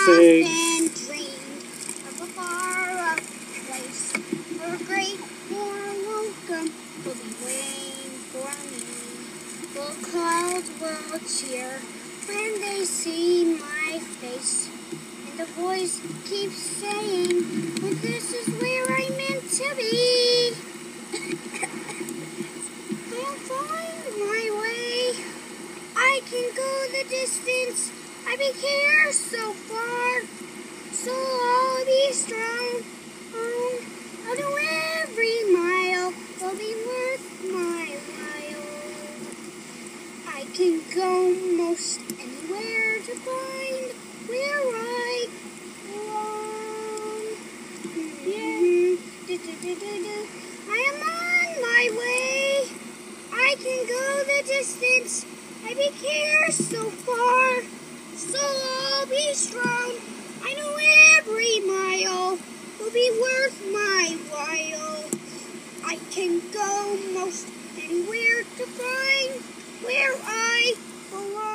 sing. often dreamed of a far-off place where a great warm welcome will be waiting for me. Will clouds will cheer when they see my face, and the voice keeps saying, well, this is where I'm meant to be. I'll find my way. I can go the distance. I be here so far, so I'll be strong. I'll do every mile will be worth my while. I can go most anywhere to find where I belong. I am on my way. I can go the distance. I be here so far, so I'll be strong. I know every mile will be worth my while. I can go most anywhere to find where I belong.